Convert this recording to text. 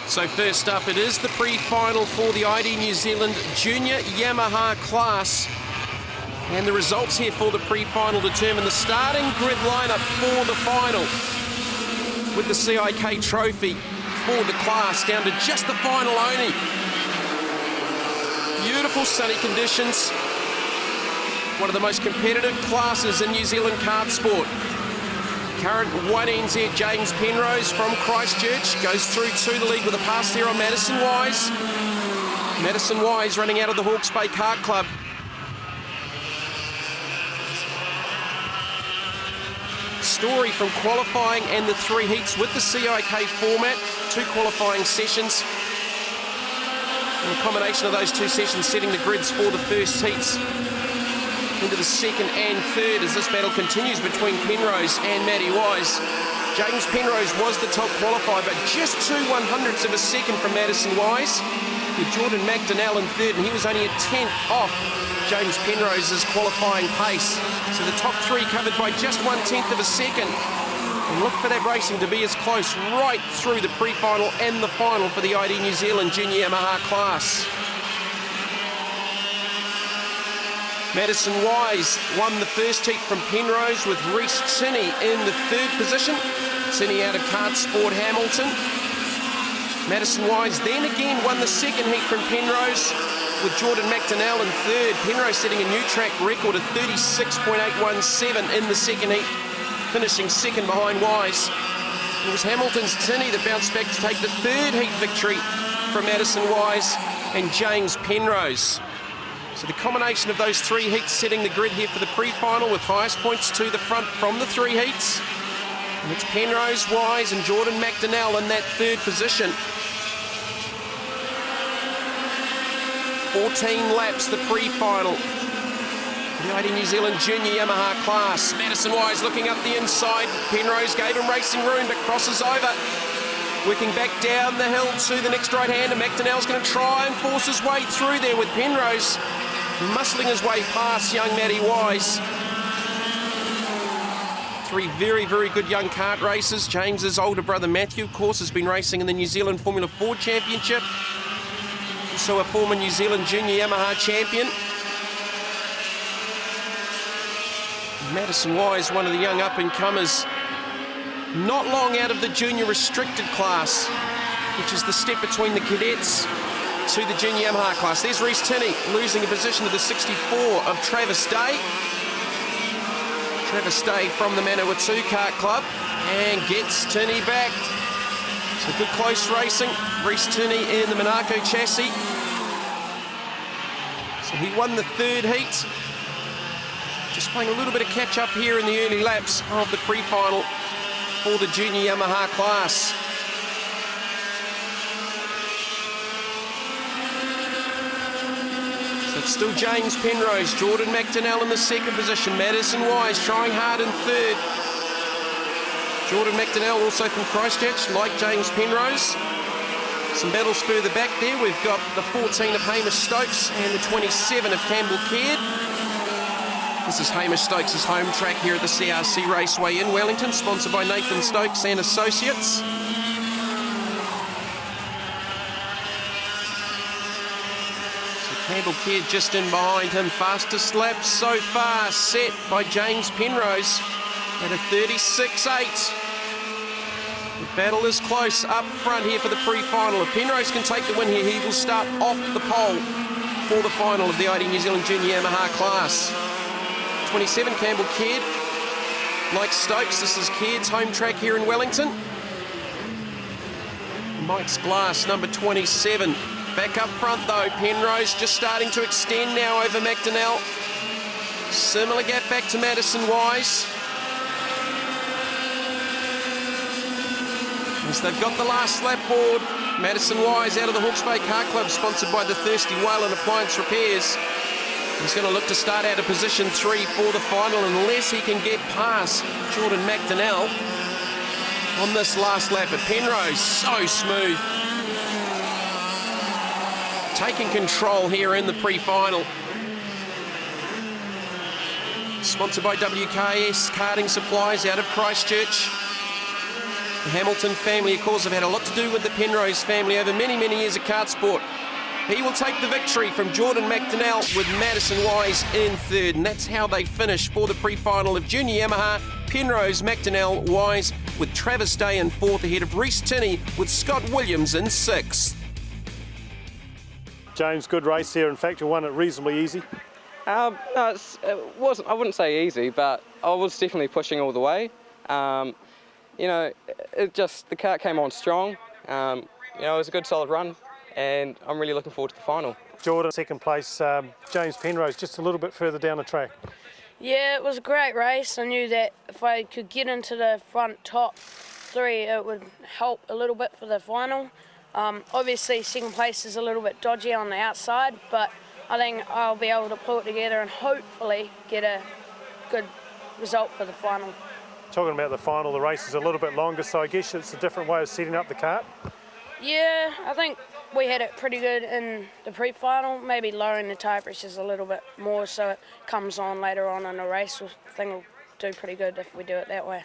So first up, it is the pre-final for the ID New Zealand Junior Yamaha class. And the results here for the pre-final determine the starting grid lineup for the final, with the CIK trophy for the class down to just the final only. Beautiful sunny conditions. One of the most competitive classes in New Zealand kart sport. Current 1NZ James Penrose from Christchurch goes through to the lead with a pass there on Madison Wise. Madison Wise running out of the Hawke's Bay Kart Club. Story from qualifying and the three heats with the CIK format, 2 qualifying sessions. And the combination of those 2 sessions setting the grids for the first heats into the second and third as this battle continues between Penrose and Matty Wise. James Penrose was the top qualifier, but just 2 100ths of a second from Madison Wise, with Jordan McDonnell in third, and he was only a 10th off James Penrose's qualifying pace. So the top 3 covered by just 1/10 of a second. And look for that racing to be as close right through the pre-final and the final for the ID New Zealand Junior Yamaha class. Madison Wise won the first heat from Penrose with Reece Tinney in the 3rd position. Tinney out of Kart Sport Hamilton. Madison Wise then again won the 2nd heat from Penrose with Jordan McDonnell in 3rd. Penrose setting a new track record of 36.817 in the 2nd heat, finishing 2nd behind Wise. It was Hamilton's Tinney that bounced back to take the 3rd heat victory from Madison Wise and James Penrose. So the combination of those 3 heats setting the grid here for the pre-final with highest points to the front from the 3 heats. And it's Penrose, Wise and Jordan McDonnell in that 3rd position. 14 laps, the pre-final. The ID New Zealand Junior Yamaha class. Madison Wise looking up the inside. Penrose gave him racing room but crosses over. Working back down the hill to the next right-hand, and McDonnell's going to try and force his way through there with Penrose muscling his way past young Matty Wise. 3 very, very good young kart racers. James's older brother Matthew, of course, has been racing in the New Zealand Formula 4 Championship. Also a former New Zealand Junior Yamaha champion. Madison Wise, one of the young up-and-comers, not long out of the junior restricted class, which is the step between the cadets to the Junior Yamaha class. There's Reece Tinney losing a position to the 64 of Travis Day. Travis Day from the Manawatu Kart Club and gets Tinney back. So good close racing. Reece Tinney in the Monaco chassis. So he won the 3rd heat. Just playing a little bit of catch up here in the early laps of the pre-final for the Junior Yamaha class. So it's still James Penrose, Jordan McDonnell in the 2nd position, Madison Wise trying hard in 3rd. Jordan McDonnell also from Christchurch, like James Penrose. Some battles further back there. We've got the 14 of Hamish Stokes and the 27 of Campbell Caird. This is Hamish Stokes' home track here at the CRC Raceway in Wellington, sponsored by Nathan Stokes and Associates. So Campbell Caird just in behind him. Fastest lap so far set by James Penrose at a 36.8. The battle is close up front here for the pre-final. If Penrose can take the win here, he will start off the pole for the final of the ID New Zealand Junior Yamaha class. 27, Campbell Caird. Like Stokes, this is Caird's home track here in Wellington. Mike's Glass, number 27. Back up front though, Penrose just starting to extend now over McDonnell. Similar gap back to Madison Wise. As they've got the last lap board, Madison Wise out of the Hawke's Bay Kart Club, sponsored by the Thirsty Whale and Appliance Repairs. He's going to look to start out of position 3 for the final unless he can get past Jordan McDonnell on this last lap. At Penrose, so smooth. Taking control here in the pre-final. Sponsored by WKS Karting Supplies out of Christchurch. The Hamilton family, of course, have had a lot to do with the Penrose family over many, many years of kart sport. He will take the victory from Jordan McDonnell with Madison Wise in third, and that's how they finish for the pre-final of Junior Yamaha. Penrose, McDonnell, Wise with Travis Day in fourth ahead of Reece Tinney with Scott Williams in sixth. James, good race here. In fact, you won it reasonably easy. No, it wasn't. I wouldn't say easy, but I was definitely pushing all the way. You know, the kart came on strong. You know, it was a good solid run, and I'm really looking forward to the final. Jordan, second place. James Penrose, just a little bit further down the track. Yeah, it was a great race. I knew that if I could get into the front top three, it would help a little bit for the final. Obviously, second place is a little bit dodgy on the outside, but I think I'll be able to pull it together and hopefully get a good result for the final. Talking about the final, the race is a little bit longer, so I guess it's a different way of setting up the kart. Yeah, I think we had it pretty good in the pre-final, maybe lowering the tyre pressures a little bit more so it comes on later on in the race. I think we'll do pretty good if we do it that way.